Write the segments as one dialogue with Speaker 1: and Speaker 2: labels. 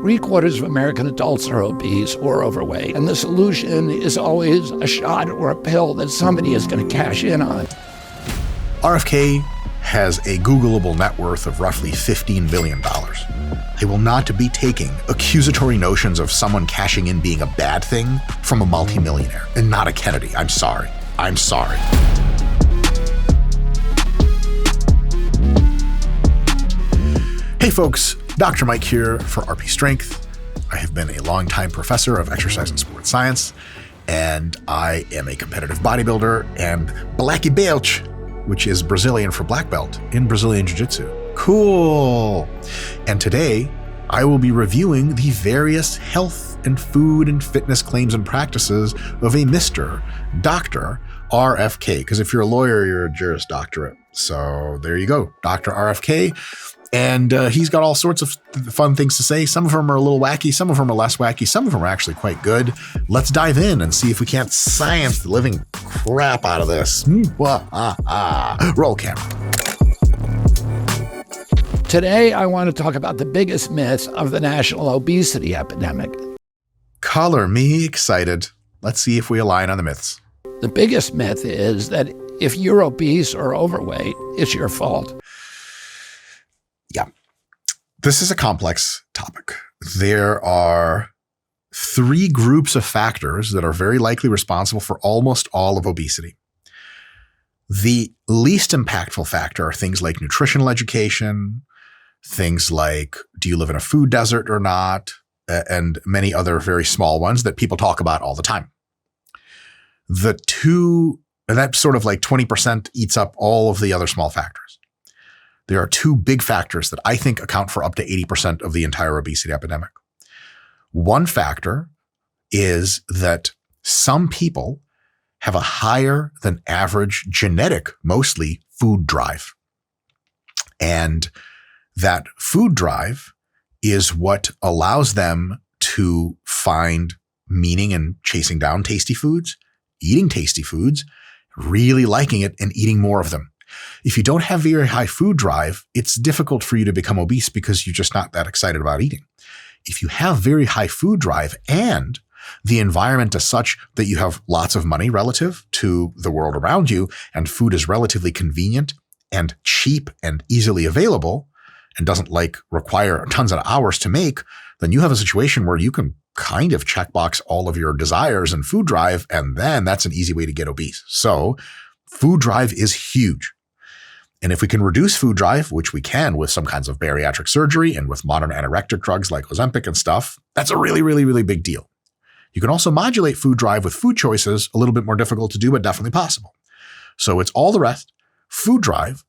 Speaker 1: 3/4 of American adults are obese or overweight, and the solution is always a shot or a pill that somebody is going to cash in on.
Speaker 2: RFK has a Googleable net worth of roughly $15 billion. They will not be taking accusatory notions of someone cashing in being a bad thing from a multimillionaire and not a Kennedy. I'm sorry. I'm sorry. Hey folks, Dr. Mike here for RP Strength. I have been a longtime professor of exercise and sports science, and I am a competitive bodybuilder and Blackie Belch, which is Brazilian for black belt in Brazilian Jiu-Jitsu. Cool. And today I will be reviewing the various health and food and fitness claims and practices of a Mr. Dr. RFK. Because if you're a lawyer, you're a Juris Doctorate. So there you go, Dr. RFK. And he's got all sorts of fun things to say. Some of them are a little wacky. Some of them are less wacky. Some of them are actually quite good. Let's dive in and see if we can't science the living crap out of this. Roll camera.
Speaker 1: Today, I want to talk about the biggest myth of the national obesity epidemic.
Speaker 2: Color me excited. Let's see if we align on the myths.
Speaker 1: The biggest myth is that if you're obese or overweight, it's your fault.
Speaker 2: Yeah, this is a complex topic. There are three groups of factors that are very likely responsible for almost all of obesity. The least impactful factor are things like nutritional education, things like do you live in a food desert or not, and many other very small ones that people talk about all the time. And that sort of like 20% eats up all of the other small factors. There are two big factors that I think account for up to 80% of the entire obesity epidemic. One factor is that some people have a higher than average genetic, mostly food drive. And that food drive is what allows them to find meaning in chasing down tasty foods, eating tasty foods, really liking it, and eating more of them. If you don't have very high food drive, it's difficult for you to become obese because you're just not that excited about eating. If you have very high food drive and the environment is such that you have lots of money relative to the world around you and food is relatively convenient and cheap and easily available and doesn't require tons of hours to make, then you have a situation where you can kind of checkbox all of your desires and food drive, and then that's an easy way to get obese. So food drive is huge. And if we can reduce food drive, which we can with some kinds of bariatric surgery and with modern anorectic drugs like Ozempic and stuff, that's a really, really, really big deal. You can also modulate food drive with food choices, a little bit more difficult to do, but definitely possible. So it's all the rest, food drive,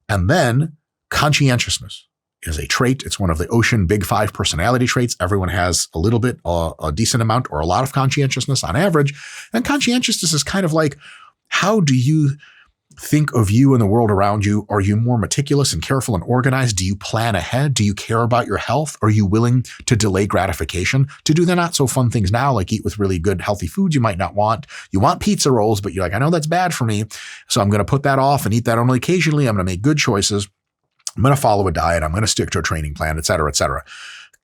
Speaker 2: and then conscientiousness is a trait. It's one of the Ocean Big Five personality traits. Everyone has a little bit, a decent amount, or a lot of conscientiousness on average. And conscientiousness is kind of like, how do you think of you and the world around you? Are you more meticulous and careful and organized? Do you plan ahead? Do you care about your health? Are you willing to delay gratification to do the not so fun things now, like eat with really good healthy foods you might not want? You want pizza rolls, but you're like, I know that's bad for me, so I'm going to put that off and eat that only occasionally. I'm going to make good choices. I'm going to follow a diet. I'm going to stick to a training plan, et cetera, et cetera.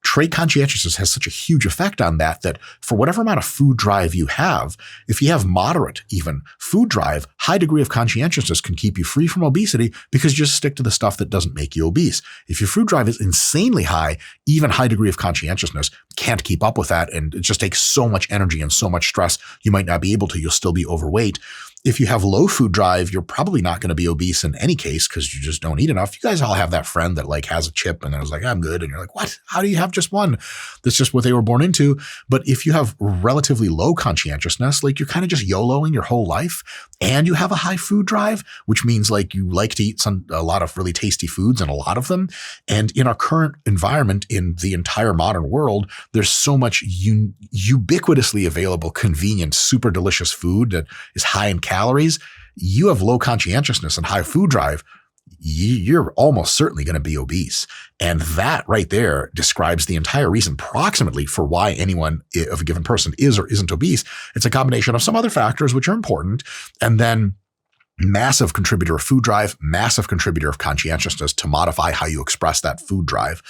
Speaker 2: Trait conscientiousness has such a huge effect on that for whatever amount of food drive you have, if you have moderate even food drive, high degree of conscientiousness can keep you free from obesity because you just stick to the stuff that doesn't make you obese. If your food drive is insanely high, even high degree of conscientiousness can't keep up with that, and it just takes so much energy and so much stress, you might not be able to. You'll still be overweight. If you have low food drive, you're probably not going to be obese in any case because you just don't eat enough. You guys all have that friend that has a chip and then is like, I'm good. And you're like, what? How do you have just one? That's just what they were born into. But if you have relatively low conscientiousness, you're kind of just YOLOing your whole life, and you have a high food drive, which means you like to eat a lot of really tasty foods and a lot of them. And in our current environment in the entire modern world, there's so much ubiquitously available, convenient, super delicious food that is high in calories. You have low conscientiousness and high food drive, you're almost certainly going to be obese. And that right there describes the entire reason approximately for why anyone of a given person is or isn't obese. It's a combination of some other factors which are important, and then Massive contributor of food drive, massive contributor of conscientiousness to modify how you express that food drive.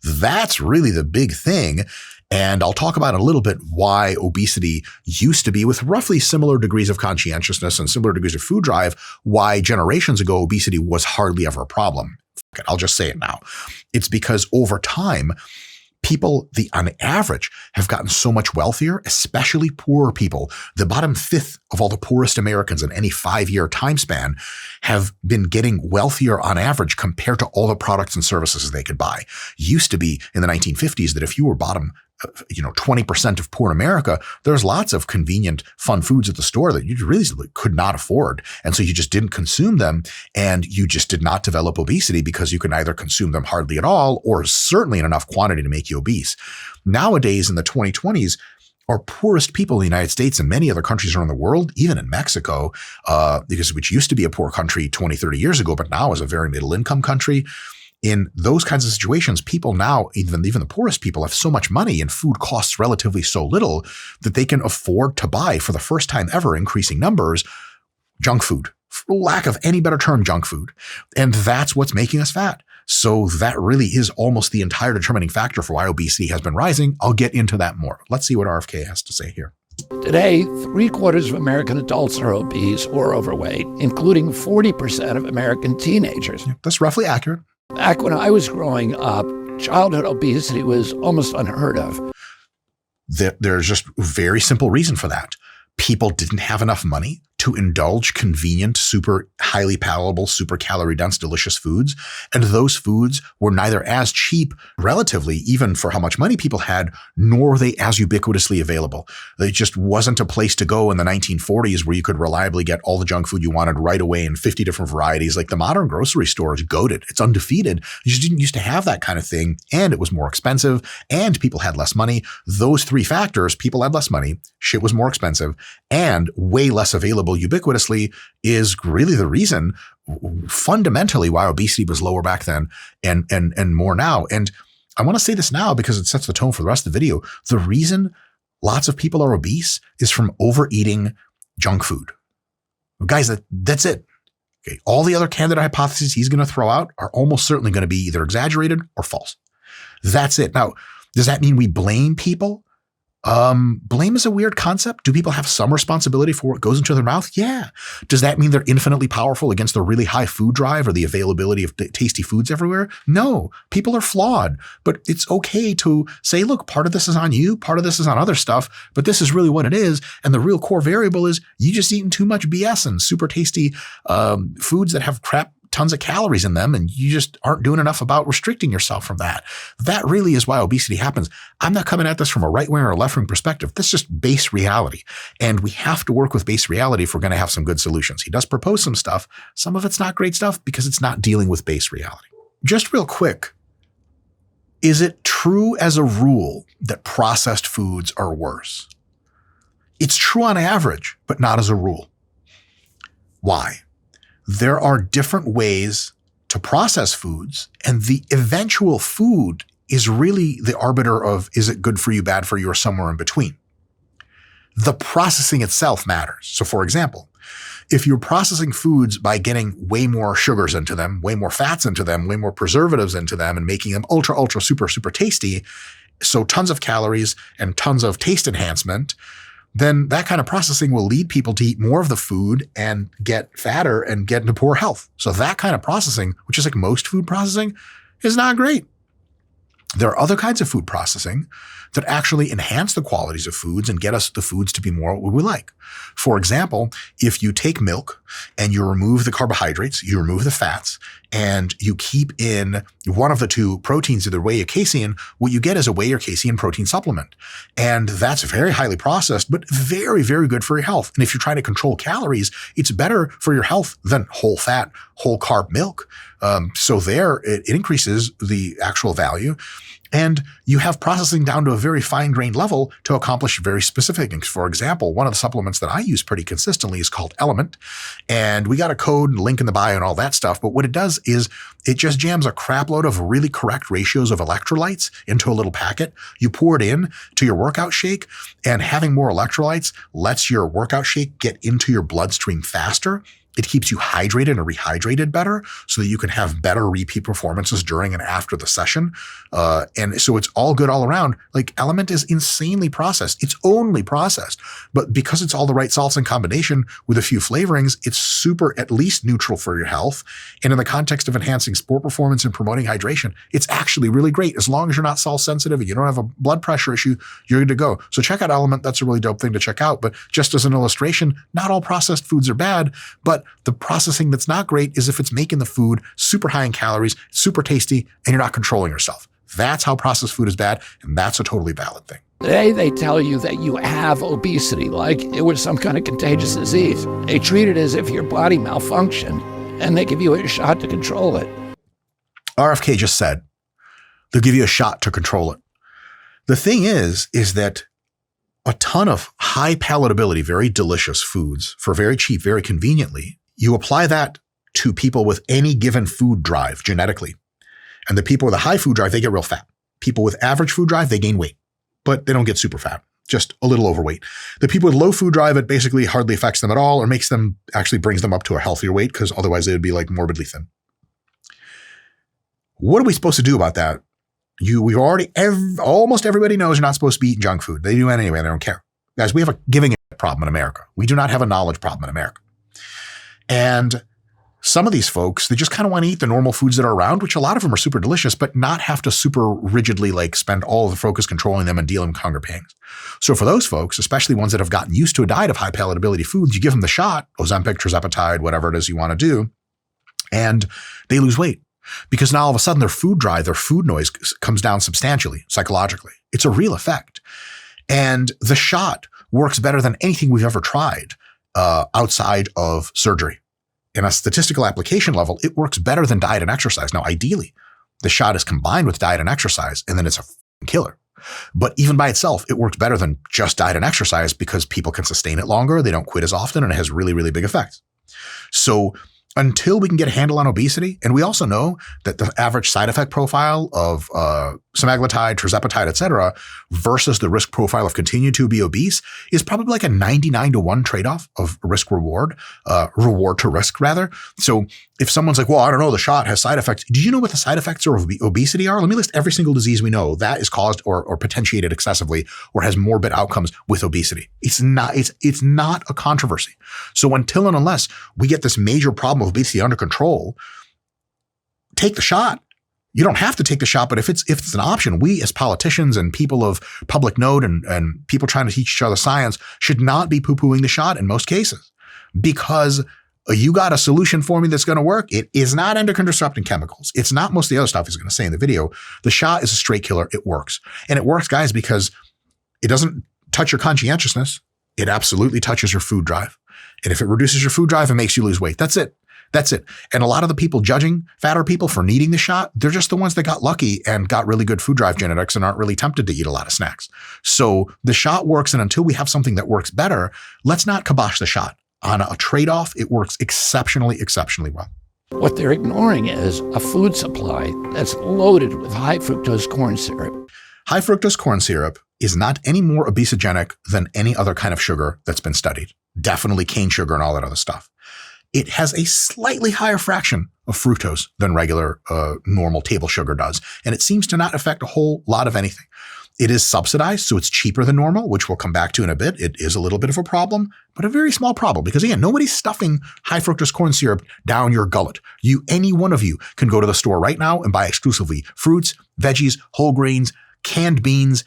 Speaker 2: That's really the big thing. And I'll talk about in a little bit why obesity used to be, with roughly similar degrees of conscientiousness and similar degrees of food drive, why generations ago obesity was hardly ever a problem. I'll just say it now. It's because over time, people, on average, have gotten so much wealthier, especially poorer people. The bottom fifth of all the poorest Americans in any 5-year time span have been getting wealthier on average compared to all the products and services they could buy. Used to be in the 1950s that if you were bottom 20% of poor America, there's lots of convenient, fun foods at the store that you really could not afford. And so you just didn't consume them, and you just did not develop obesity because you could either consume them hardly at all or certainly in enough quantity to make you obese. Nowadays, in the 2020s, our poorest people in the United States and many other countries around the world, even in Mexico, which used to be a poor country 20, 30 years ago, but now is a very middle income country. In those kinds of situations, people now, even the poorest people, have so much money and food costs relatively so little that they can afford to buy, for the first time ever, increasing numbers, junk food, for lack of any better term, junk food. And that's what's making us fat. So that really is almost the entire determining factor for why obesity has been rising. I'll get into that more. Let's see what RFK has to say here.
Speaker 1: Today, 3/4 of American adults are obese or overweight, including 40% of American teenagers.
Speaker 2: Yeah, that's roughly accurate.
Speaker 1: Back when I was growing up, childhood obesity was almost unheard of.
Speaker 2: There's just a very simple reason for that. People didn't have enough money to indulge convenient, super highly palatable, super calorie dense, delicious foods. And those foods were neither as cheap relatively, even for how much money people had, nor were they as ubiquitously available. There just wasn't a place to go in the 1940s where you could reliably get all the junk food you wanted right away in 50 different varieties. Like the modern grocery store is goated. It's undefeated. You just didn't used to have that kind of thing. And it was more expensive and people had less money. Those three factors, people had less money, shit was more expensive, and way less available ubiquitously, is really the reason fundamentally why obesity was lower back then and more now. And I want to say this now because it sets the tone for the rest of the video. The reason lots of people are obese is from overeating junk food. Guys, that's it. Okay. All the other candidate hypotheses he's going to throw out are almost certainly going to be either exaggerated or false. That's it. Now, does that mean we blame people? Blame is a weird concept. Do people have some responsibility for what goes into their mouth? Yeah. Does that mean they're infinitely powerful against the really high food drive or the availability of tasty foods everywhere? No. People are flawed, but it's okay to say, look, part of this is on you, part of this is on other stuff, but this is really what it is. And the real core variable is you just eating too much BS and super tasty foods that have tons of calories in them, and you just aren't doing enough about restricting yourself from that. That really is why obesity happens. I'm not coming at this from a right-wing or a left-wing perspective. This is just base reality. And we have to work with base reality if we're going to have some good solutions. He does propose some stuff. Some of it's not great stuff because it's not dealing with base reality. Just real quick, is it true as a rule that processed foods are worse? It's true on average, but not as a rule. Why? There are different ways to process foods, and the eventual food is really the arbiter of, is it good for you, bad for you, or somewhere in between. The processing itself matters. So for example, if you're processing foods by getting way more sugars into them, way more fats into them, way more preservatives into them, and making them ultra, ultra, super, super tasty, so tons of calories and tons of taste enhancement, then that kind of processing will lead people to eat more of the food and get fatter and get into poor health. So that kind of processing, which is like most food processing, is not great. There are other kinds of food processing that actually enhance the qualities of foods and get us the foods to be more what we like. For example, if you take milk and you remove the carbohydrates, you remove the fats, and you keep in one of the two proteins, either whey or casein, what you get is a whey or casein protein supplement. And that's very highly processed, but very, very good for your health. And if you're trying to control calories, it's better for your health than whole fat, whole carb milk. So there, it increases the actual value. And you have processing down to a very fine-grained level to accomplish very specific things. For example, one of the supplements that I use pretty consistently is called Element. And we got a code and link in the bio and all that stuff. But what it does is it just jams a crap load of really correct ratios of electrolytes into a little packet. You pour it in to your workout shake, and having more electrolytes lets your workout shake get into your bloodstream faster. It keeps you hydrated and rehydrated better so that you can have better repeat performances during and after the session. And so it's all good all around. Like Element is insanely processed. It's only processed, but because it's all the right salts in combination with a few flavorings, it's super at least neutral for your health. And in the context of enhancing sport performance and promoting hydration, it's actually really great. As long as you're not salt sensitive and you don't have a blood pressure issue, you're good to go. So check out Element. That's a really dope thing to check out. But just as an illustration, not all processed foods are bad, but the processing that's not great is if it's making the food super high in calories, super tasty, and you're not controlling yourself. That's how processed food is bad, and that's a totally valid thing.
Speaker 1: Today, they tell you that you have obesity, like it was some kind of contagious disease. They treat it as if your body malfunctioned, and they give you a shot to control it.
Speaker 2: RFK just said, they'll give you a shot to control it. The thing is that a ton of high palatability, very delicious foods for very cheap, very conveniently, you apply that to people with any given food drive genetically. And the people with a high food drive, they get real fat. People with average food drive, they gain weight, but they don't get super fat, just a little overweight. The people with low food drive, it basically hardly affects them at all or actually brings them up to a healthier weight because otherwise they would be like morbidly thin. What are we supposed to do about that? Almost everybody knows you're not supposed to be eating junk food. They do it anyway. They don't care. Guys, we have a giving problem in America. We do not have a knowledge problem in America. And some of these folks, they just kind of want to eat the normal foods that are around, which a lot of them are super delicious, but not have to super rigidly like spend all of the focus controlling them and dealing with hunger pangs. So for those folks, especially ones that have gotten used to a diet of high palatability foods, you give them the shot, Ozempic, tirzepatide, whatever it is you want to do, and they lose weight. Because now all of a sudden their food drive, their food noise comes down substantially, psychologically. It's a real effect. And the shot works better than anything we've ever tried outside of surgery. In a statistical application level, it works better than diet and exercise. Now, ideally, the shot is combined with diet and exercise, and then it's a killer. But even by itself, it works better than just diet and exercise because people can sustain it longer, they don't quit as often, and it has really, really big effects. So until we can get a handle on obesity, and we also know that the average side effect profile of semaglutide, tirzepatide, et cetera, versus the risk profile of continuing to be obese is probably like a 99-to-1 trade-off of reward to risk rather. So if someone's like, well, I don't know, the shot has side effects. Do you know what the side effects of obesity are? Let me list every single disease we know that is caused or potentiated excessively or has morbid outcomes with obesity. It's not a controversy. So until and unless we get this major problem of obesity under control, take the shot. You don't have to take the shot, but if it's an option, we as politicians and people of public note and people trying to teach each other science should not be poo-pooing the shot in most cases, because you got a solution for me that's going to work. It is not endocrine disrupting chemicals. It's not most of the other stuff he's going to say in the video. The shot is a straight killer. It works. And it works, guys, because it doesn't touch your conscientiousness. It absolutely touches your food drive. And if it reduces your food drive, it makes you lose weight. That's it. That's it. And a lot of the people judging fatter people for needing the shot, they're just the ones that got lucky and got really good food drive genetics and aren't really tempted to eat a lot of snacks. So the shot works. And until we have something that works better, let's not kibosh the shot. On a trade-off, it works exceptionally, exceptionally well.
Speaker 1: What they're ignoring is a food supply that's loaded with high fructose corn syrup.
Speaker 2: High fructose corn syrup is not any more obesogenic than any other kind of sugar that's been studied. Definitely cane sugar and all that other stuff. It has a slightly higher fraction of fructose than regular normal table sugar does, and it seems to not affect a whole lot of anything. It is subsidized, so it's cheaper than normal, which we'll come back to in a bit. It is a little bit of a problem, but a very small problem because, again, nobody's stuffing high fructose corn syrup down your gullet. Any one of you can go to the store right now and buy exclusively fruits, veggies, whole grains, canned beans,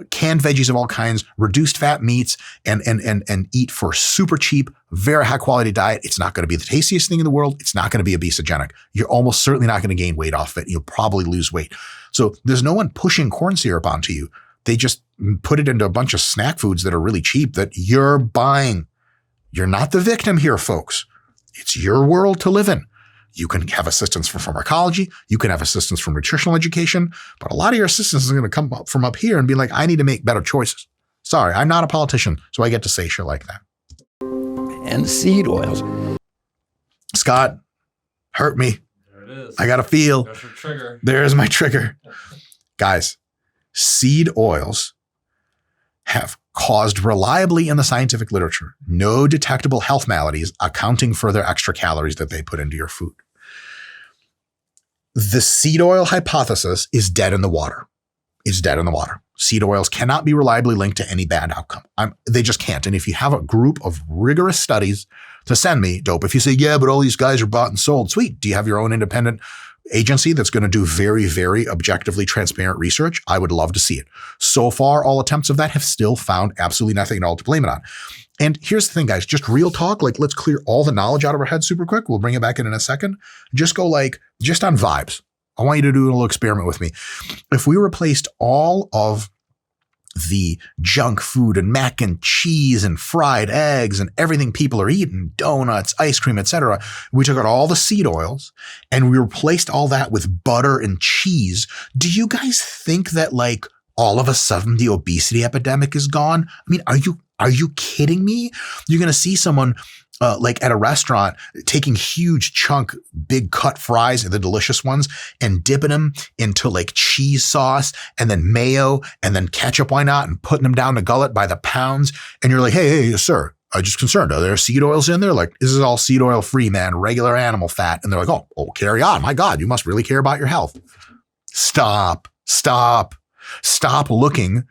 Speaker 2: canned veggies of all kinds, reduced fat meats, and eat for super cheap, very high quality diet. It's not going to be the tastiest thing in the world. It's not going to be obesogenic. You're almost certainly not going to gain weight off it. You'll probably lose weight. So there's no one pushing corn syrup onto you. They just put it into a bunch of snack foods that are really cheap that you're buying. You're not the victim here, folks. It's your world to live in. You can have assistance from pharmacology. You can have assistance from nutritional education. But a lot of your assistance is going to come up from up here and be like, I need to make better choices. Sorry, I'm not a politician, so I get to say shit like that.
Speaker 1: And seed oils.
Speaker 2: Scott, hurt me.
Speaker 3: There it is.
Speaker 2: I got to feel.
Speaker 3: There's your trigger.
Speaker 2: There's my trigger. Guys, seed oils have caused reliably in the scientific literature no detectable health maladies accounting for their extra calories that they put into your food. The seed oil hypothesis is dead in the water. It's dead in the water. Seed oils cannot be reliably linked to any bad outcome. They just can't. And if you have a group of rigorous studies to send me, dope. If you say, yeah, but all these guys are bought and sold, sweet. Do you have your own independent agency that's going to do very, very objectively transparent research? I would love to see it. So far, all attempts of that have still found absolutely nothing at all to blame it on. And here's the thing, guys, just real talk, like let's clear all the knowledge out of our heads super quick. We'll bring it back in a second. Just go just on vibes. I want you to do a little experiment with me. If we replaced all of the junk food and mac and cheese and fried eggs and everything people are eating, donuts, ice cream, etc., we took out all the seed oils and we replaced all that with butter and cheese, do you guys think that all of a sudden the obesity epidemic is gone? I mean, are you kidding me? You're going to see someone at a restaurant taking huge chunk, big cut fries, the delicious ones, and dipping them into cheese sauce and then mayo and then ketchup, why not? And putting them down the gullet by the pounds. And you're like, hey, sir, I'm just concerned. Are there seed oils in there? This is all seed oil free, man, regular animal fat. And they're like, oh, carry on. My God, you must really care about your health. Stop looking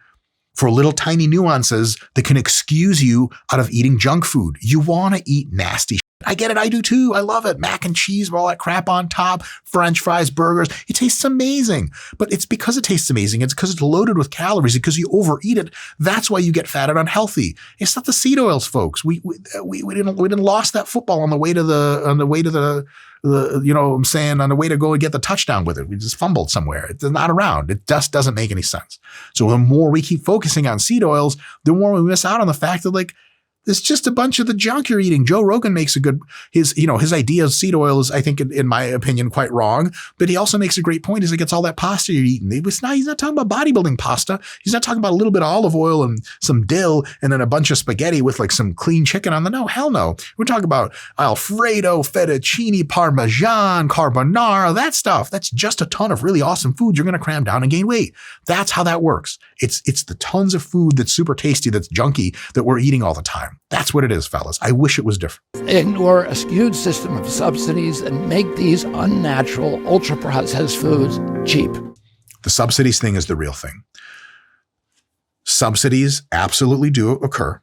Speaker 2: for little tiny nuances that can excuse you out of eating junk food. You want to eat nasty shit. I get it. I do too. I love it. Mac and cheese with all that crap on top, French fries, burgers. It tastes amazing. But it's because it tastes amazing. It's because it's loaded with calories, because you overeat it. That's why you get fat and unhealthy. It's not the seed oils, folks. We didn't lost that football on the way to the on the way to go and get the touchdown with it. We just fumbled somewhere. It's not around. It just doesn't make any sense. So the more we keep focusing on seed oils, the more we miss out on the fact that it's just a bunch of the junk you're eating. Joe Rogan makes his idea of seed oil is, I think, in my opinion, quite wrong. But he also makes a great point. He's like, it's all that pasta you're eating. He's not talking about bodybuilding pasta. He's not talking about a little bit of olive oil and some dill and then a bunch of spaghetti with some clean chicken on the, no, hell no. We're talking about Alfredo, fettuccine, Parmesan, carbonara, that stuff. That's just a ton of really awesome food you're going to cram down and gain weight. That's how that works. It's the tons of food that's super tasty, that's junky, that we're eating all the time. That's what it is, fellas. I wish it was different.
Speaker 1: Ignore a skewed system of subsidies and make these unnatural, ultra-processed foods cheap.
Speaker 2: The subsidies thing is the real thing. Subsidies absolutely do occur,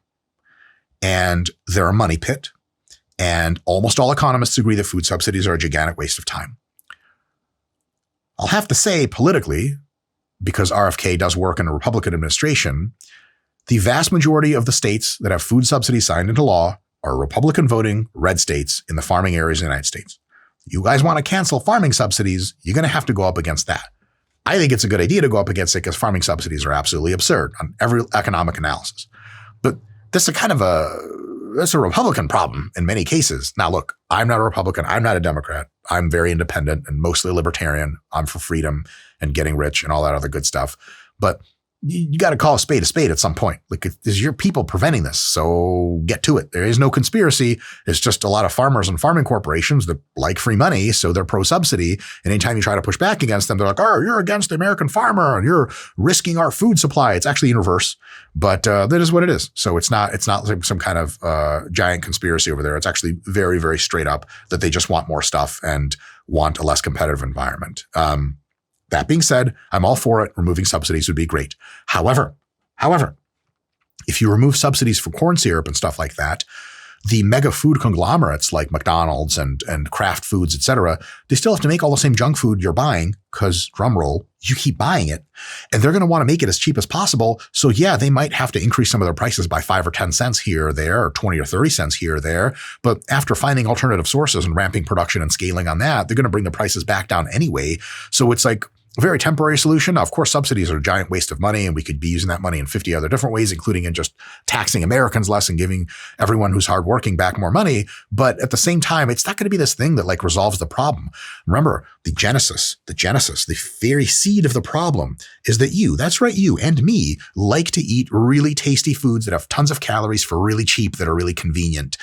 Speaker 2: and they're a money pit, and almost all economists agree that food subsidies are a gigantic waste of time. I'll have to say politically, because RFK does work in a Republican administration, the vast majority of the states that have food subsidies signed into law are Republican voting red states in the farming areas of the United States. You guys want to cancel farming subsidies, you're going to have to go up against that. I think it's a good idea to go up against it because farming subsidies are absolutely absurd on every economic analysis. But this is that's a Republican problem in many cases. Now, look, I'm not a Republican. I'm not a Democrat. I'm very independent and mostly libertarian. I'm for freedom and getting rich and all that other good stuff. But you got to call a spade at some point. There's your people preventing this. So get to it. There is no conspiracy. It's just a lot of farmers and farming corporations that like free money. So they're pro-subsidy. And anytime you try to push back against them, they're like, oh, you're against the American farmer and you're risking our food supply. It's actually in reverse, but that is what it is. So it's not like some kind of giant conspiracy over there. It's actually very, very straight up that they just want more stuff and want a less competitive environment. That being said, I'm all for it. Removing subsidies would be great. However, if you remove subsidies for corn syrup and stuff like that, the mega food conglomerates like McDonald's and Kraft Foods, et cetera, they still have to make all the same junk food you're buying because, drum roll, you keep buying it. And they're going to want to make it as cheap as possible. So yeah, they might have to increase some of their prices by 5 or 10 cents here or there, or 20 or 30 cents here or there. But after finding alternative sources and ramping production and scaling on that, they're going to bring the prices back down anyway. So it's like a very temporary solution. Now, of course, subsidies are a giant waste of money, and we could be using that money in 50 other different ways, including in just taxing Americans less and giving everyone who's hardworking back more money. But at the same time, it's not going to be this thing that resolves the problem. Remember, the genesis, the very seed of the problem is that that's right, you and me like to eat really tasty foods that have tons of calories for really cheap, that are really convenient.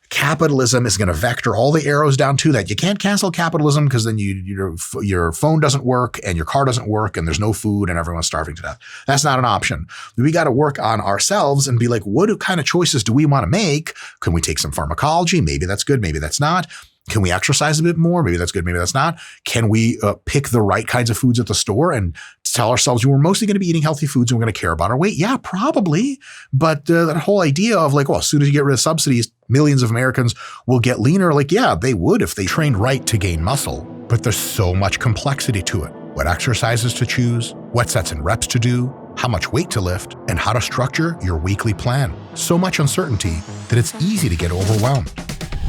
Speaker 2: Capitalism is going to vector all the arrows down to that. You can't cancel capitalism because then your phone doesn't work and your car doesn't work and there's no food and everyone's starving to death. That's not an option. We got to work on ourselves and be like, what kind of choices do we want to make? Can we take some pharmacology? Maybe that's good. Maybe that's not. Can we exercise a bit more? Maybe that's good. Maybe that's not. Can we pick the right kinds of foods at the store and tell ourselves we're mostly going to be eating healthy foods and we're going to care about our weight? Yeah, probably. But that whole idea of like, well, as soon as you get rid of subsidies, millions of Americans will get leaner. Like, yeah, they would if they trained right to gain muscle. But there's so much complexity to it. What exercises to choose, what sets and reps to do, how much weight to lift, and how to structure your weekly plan. So much uncertainty that it's easy to get overwhelmed.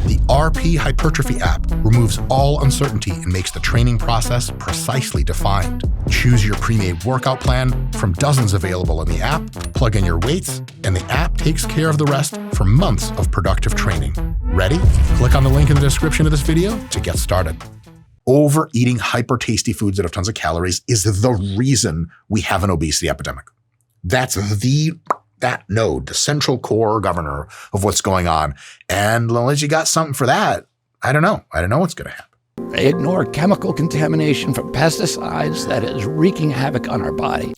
Speaker 2: The RP Hypertrophy app removes all uncertainty and makes the training process precisely defined. Choose your pre-made workout plan from dozens available in the app, plug in your weights, and the app takes care of the rest for months of productive training. Ready? Click on the link in the description of this video to get started. Overeating hyper tasty foods that have tons of calories is the reason we have an obesity epidemic. That's that node, the central core governor of what's going on. And unless you got something for that, I don't know. I don't know what's going to happen.
Speaker 1: They ignore chemical contamination from pesticides that is wreaking havoc on our body.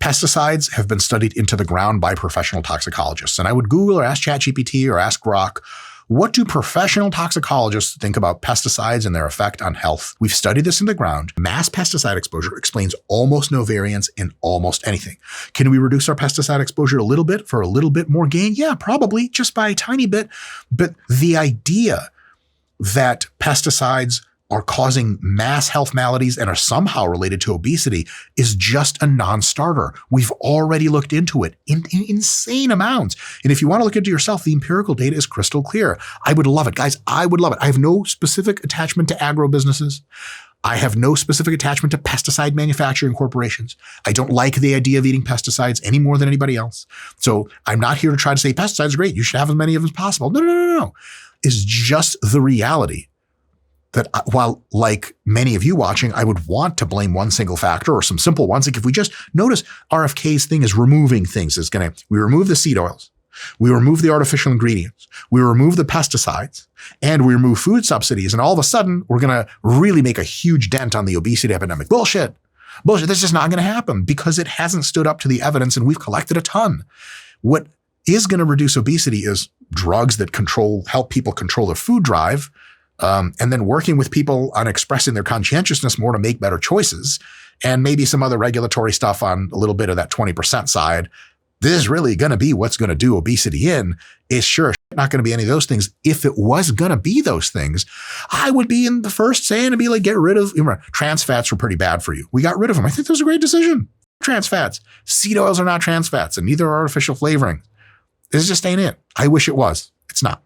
Speaker 2: Pesticides have been studied into the ground by professional toxicologists. And I would Google or ask ChatGPT or ask Grok, what do professional toxicologists think about pesticides and their effect on health? We've studied this in the ground. Mass pesticide exposure explains almost no variance in almost anything. Can we reduce our pesticide exposure a little bit for a little bit more gain? Yeah, probably, just by a tiny bit. But the idea that pesticides are causing mass health maladies and are somehow related to obesity is just a non-starter. We've already looked into it in insane amounts. And if you want to look into yourself, the empirical data is crystal clear. I would love it. Guys, I would love it. I have no specific attachment to agro businesses. I have no specific attachment to pesticide manufacturing corporations. I don't like the idea of eating pesticides any more than anybody else. So I'm not here to try to say pesticides are great. You should have as many of them as possible. No. It's just the reality that while, like many of you watching, I would want to blame one single factor or some simple ones. Like if we just notice RFK's thing is removing things. We remove the seed oils, we remove the artificial ingredients, we remove the pesticides, and we remove food subsidies. And all of a sudden, we're going to really make a huge dent on the obesity epidemic. Bullshit. That's just not going to happen because it hasn't stood up to the evidence and we've collected a ton. What is going to reduce obesity is drugs that help people control their food drive. And then working with people on expressing their conscientiousness more to make better choices, and maybe some other regulatory stuff on a little bit of that 20% side. This is really going to be what's going to do obesity in. It's sure not going to be any of those things. If it was going to be those things, I would be in the first saying to be like, get rid of, trans fats were pretty bad for you. We got rid of them. I think that was a great decision. Trans fats. Seed oils are not trans fats and neither are artificial flavoring. This just ain't it. I wish it was. It's not.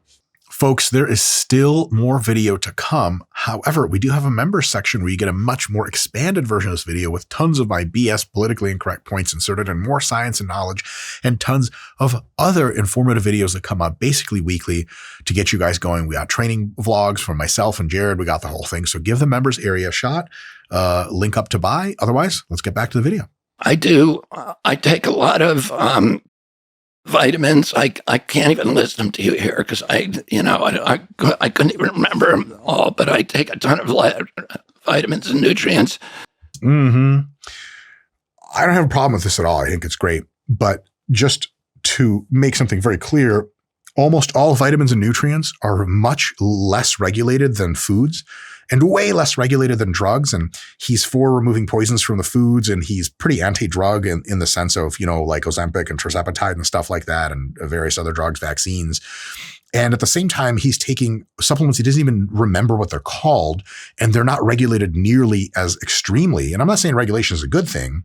Speaker 2: Folks, there is still more video to come. However, we do have a members section where you get a much more expanded version of this video with tons of my BS politically incorrect points inserted and more science and knowledge and tons of other informative videos that come out basically weekly to get you guys going. We got training vlogs from myself and Jared. We got the whole thing. So give the members area a shot. Link up to buy. Otherwise, let's get back to the video.
Speaker 1: I do. I take a lot of vitamins. I can't even list them to you here because I couldn't even remember them all, but I take a ton of vitamins and nutrients.
Speaker 2: I don't have a problem with this at all. I think it's great. But just to make something very clear, almost all vitamins and nutrients are much less regulated than foods and way less regulated than drugs. And he's for removing poisons from the foods. And he's pretty anti-drug in the sense of, like Ozempic and tirzepatide and stuff like that and various other drugs, vaccines. And at the same time, he's taking supplements he doesn't even remember what they're called. And they're not regulated nearly as extremely. And I'm not saying regulation is a good thing.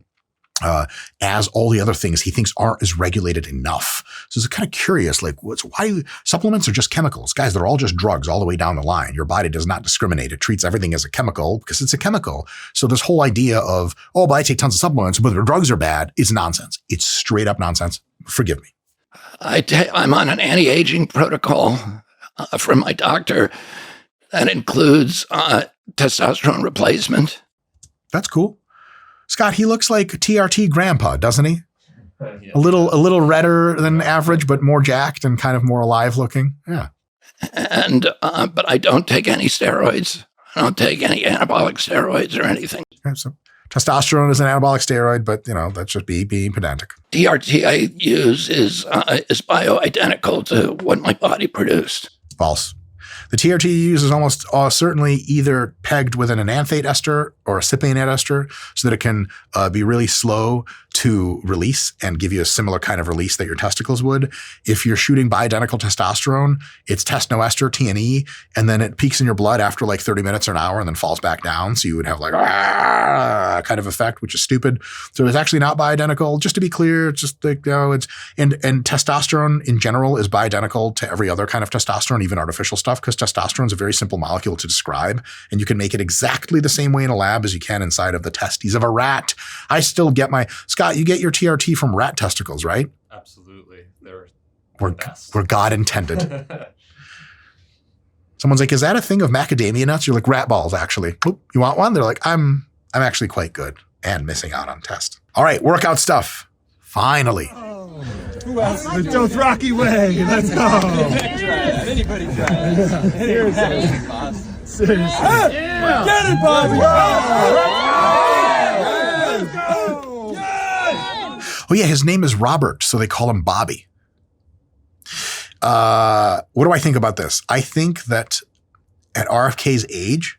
Speaker 2: As all the other things he thinks aren't as regulated enough. So it's kind of curious, like why supplements are just chemicals. Guys, they're all just drugs all the way down the line. Your body does not discriminate. It treats everything as a chemical because it's a chemical. So this whole idea of, but I take tons of supplements, but the drugs are bad, is nonsense. It's straight up nonsense. Forgive me.
Speaker 1: I'm on an anti-aging protocol from my doctor that includes testosterone replacement.
Speaker 2: That's cool. Scott, he looks like TRT grandpa, doesn't he? A little redder than average, but more jacked and kind of more alive looking. Yeah.
Speaker 1: and but I don't take any steroids. I don't take any anabolic steroids or anything.
Speaker 2: Okay, so testosterone is an anabolic steroid, but that's just being pedantic.
Speaker 1: TRT I use is bioidentical to what my body produced.
Speaker 2: False. The TRT you use is almost certainly either pegged with an enanthate ester or a cypionate ester so that it can be really slow to release and give you a similar kind of release that your testicles would. If you're shooting bioidentical testosterone, it's testoester, TNE, and then it peaks in your blood after like 30 minutes or an hour and then falls back down. So you would have like kind of effect, which is stupid. So it's actually not bioidentical. Just to be clear, it's just like, it's and testosterone in general is bioidentical to every other kind of testosterone, even artificial stuff, because testosterone is a very simple molecule to describe, and you can make it exactly the same way in a lab as you can inside of the testes of a rat. I still get Scott, you get your TRT from rat testicles, right?
Speaker 3: Absolutely. They're
Speaker 2: We're God intended. Someone's like, is that a thing of macadamia nuts? You're like, rat balls, actually. Oop, you want one? They're like, I'm actually quite good and missing out on test. All right, workout stuff. Finally.
Speaker 4: Who else? The Joe's Rocky Way. Let's go.
Speaker 5: Anybody tries.
Speaker 4: Seriously.
Speaker 5: Yeah. Get it, Bobby.
Speaker 4: Let's go.
Speaker 2: Oh yeah, his name is Robert, so they call him Bobby. What do I think about this? I think that at RFK's age,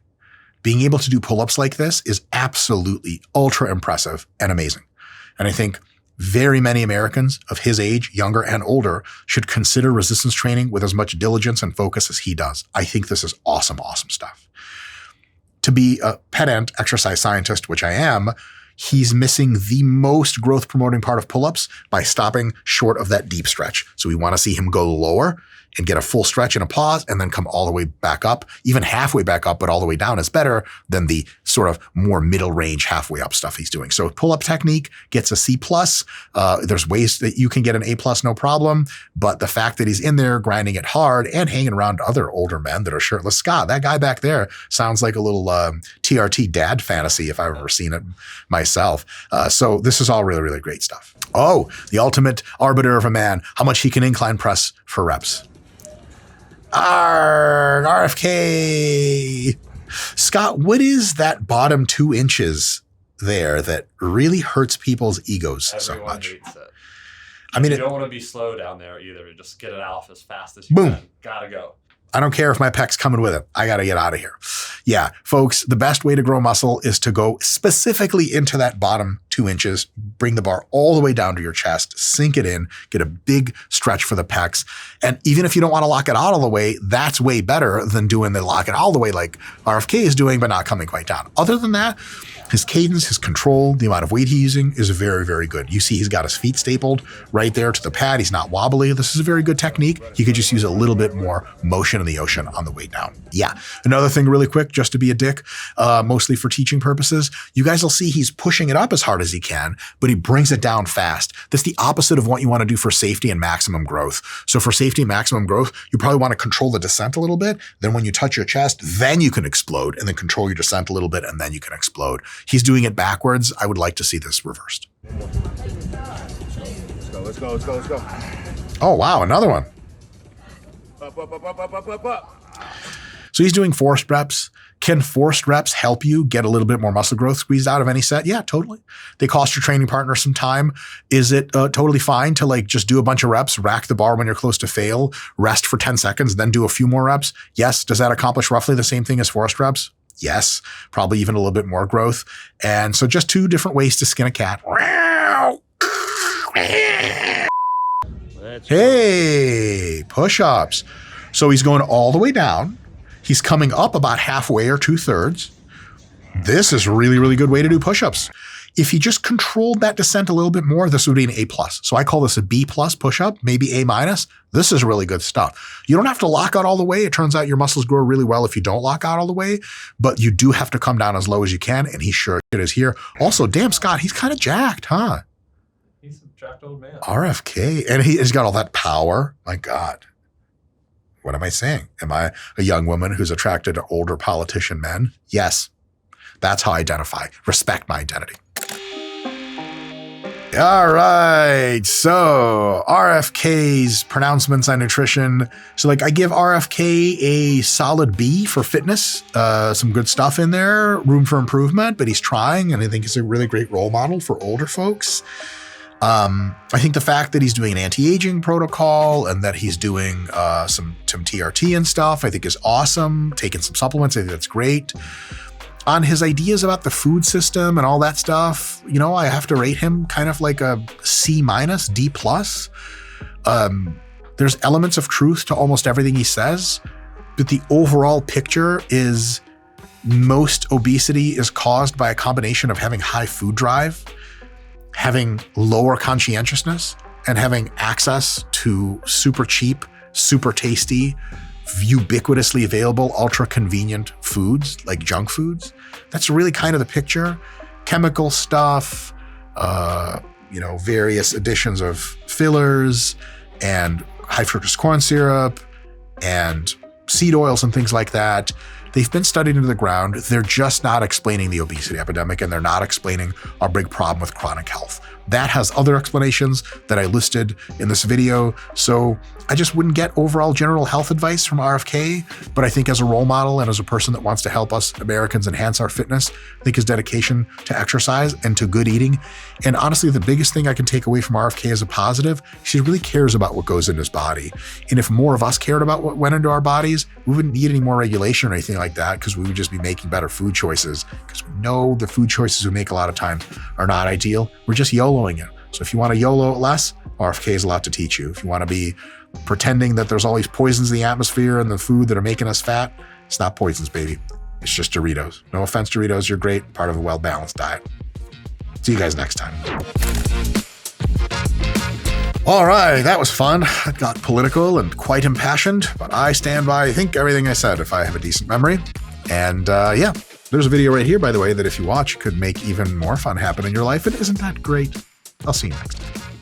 Speaker 2: being able to do pull-ups like this is absolutely ultra impressive and amazing. And I think very many Americans of his age, younger and older, should consider resistance training with as much diligence and focus as he does. I think this is awesome, awesome stuff. To be a pedant exercise scientist, which I am, he's missing the most growth promoting part of pull-ups by stopping short of that deep stretch. So we want to see him go lower and get a full stretch and a pause and then come all the way back up. Even halfway back up, but all the way down is better than the sort of more middle range halfway up stuff he's doing. So pull-up technique gets a C+. There's ways that you can get an A+, no problem. But the fact that he's in there grinding it hard and hanging around other older men that are shirtless. Scott, that guy back there sounds like a little TRT dad fantasy if I've ever seen it myself. So this is all really, really great stuff. Oh, the ultimate arbiter of a man, how much he can incline press for reps. RFK. Scott, what is that bottom 2 inches there that really hurts people's egos so much?
Speaker 3: Hates it.
Speaker 2: I mean,
Speaker 3: you don't want to be slow down there either. Just get it off as fast as you
Speaker 2: Boom.
Speaker 3: can. Gotta go.
Speaker 2: I don't care if my pec's coming with it. I got to get out of here. Yeah, folks, the best way to grow muscle is to go specifically into that bottom 2 inches, bring the bar all the way down to your chest, sink it in, get a big stretch for the pecs. And even if you don't want to lock it out all the way, that's way better than doing the lock it all the way like RFK is doing, but not coming quite down. Other than that, his cadence, his control, the amount of weight he's using is very, very good. You see he's got his feet stapled right there to the pad. He's not wobbly. This is a very good technique. He could just use a little bit more motion in the ocean on the way down. Yeah. Another thing really quick, just to be a dick, mostly for teaching purposes, you guys will see he's pushing it up as hard as he can, but he brings it down fast. That's the opposite of what you want to do for safety and maximum growth. So for safety and maximum growth, you probably want to control the descent a little bit. Then when you touch your chest, then you can explode, and then control your descent a little bit, and then you can explode. He's doing it backwards. I would like to see this reversed.
Speaker 4: Let's go.
Speaker 2: Oh, wow. Another one.
Speaker 4: Up.
Speaker 2: So he's doing forced reps. Can forced reps help you get a little bit more muscle growth squeezed out of any set? Yeah, totally. They cost your training partner some time. Is it totally fine to like just do a bunch of reps, rack the bar when you're close to fail, rest for 10 seconds, then do a few more reps? Yes. Does that accomplish roughly the same thing as forced reps? Yes. Probably even a little bit more growth. And so just 2 different ways to skin a cat. Hey, push-ups. So he's going all the way down. He's coming up about halfway or 2/3. This is a really, really good way to do push-ups. If he just controlled that descent a little bit more, this would be an A+. So I call this a B+ push-up, maybe A-. This is really good stuff. You don't have to lock out all the way. It turns out your muscles grow really well if you don't lock out all the way, but you do have to come down as low as you can, and he sure is here. Also, damn, Scott, he's kind of jacked, huh?
Speaker 3: He's a jacked old man.
Speaker 2: RFK. And he's got all that power. My God. What am I saying? Am I a young woman who's attracted to older politician men? Yes. That's how I identify. Respect my identity. All right. So RFK's pronouncements on nutrition. So like I give RFK a solid B for fitness. Some good stuff in there, room for improvement, but he's trying. And I think he's a really great role model for older folks. I think the fact that he's doing an anti-aging protocol and that he's doing some TRT and stuff, I think is awesome. Taking some supplements, I think that's great. On his ideas about the food system and all that stuff, you know, I have to rate him kind of like a C-, D+. There's elements of truth to almost everything he says, but the overall picture is most obesity is caused by a combination of having high food drive, having lower conscientiousness, and having access to super cheap, super tasty, ubiquitously available, ultra convenient foods like junk foods. That's really kind of the picture. Chemical stuff, various additions of fillers and high fructose corn syrup and seed oils and things like that. They've been studied into the ground. They're just not explaining the obesity epidemic, and they're not explaining our big problem with chronic health. That has other explanations that I listed in this video. So I just wouldn't get overall general health advice from RFK, but I think as a role model and as a person that wants to help us Americans enhance our fitness, I think his dedication to exercise and to good eating. And honestly, the biggest thing I can take away from RFK as a positive, he really cares about what goes in his body. And if more of us cared about what went into our bodies, we wouldn't need any more regulation or anything like that, because we would just be making better food choices, because we know the food choices we make a lot of times are not ideal. We're just YOLOing it. So if you want to YOLO it less, RFK has a lot to teach you. If you want to be pretending that there's all these poisons in the atmosphere and the food that are making us fat, it's not poisons, baby. It's just Doritos. No offense, Doritos, you're great, part of a well-balanced diet. See you guys next time. All right, that was fun. It got political and quite impassioned, but I stand by, I think, everything I said if I have a decent memory. And yeah, there's a video right here, by the way, that if you watch, could make even more fun happen in your life. And isn't that great? I'll see you next time.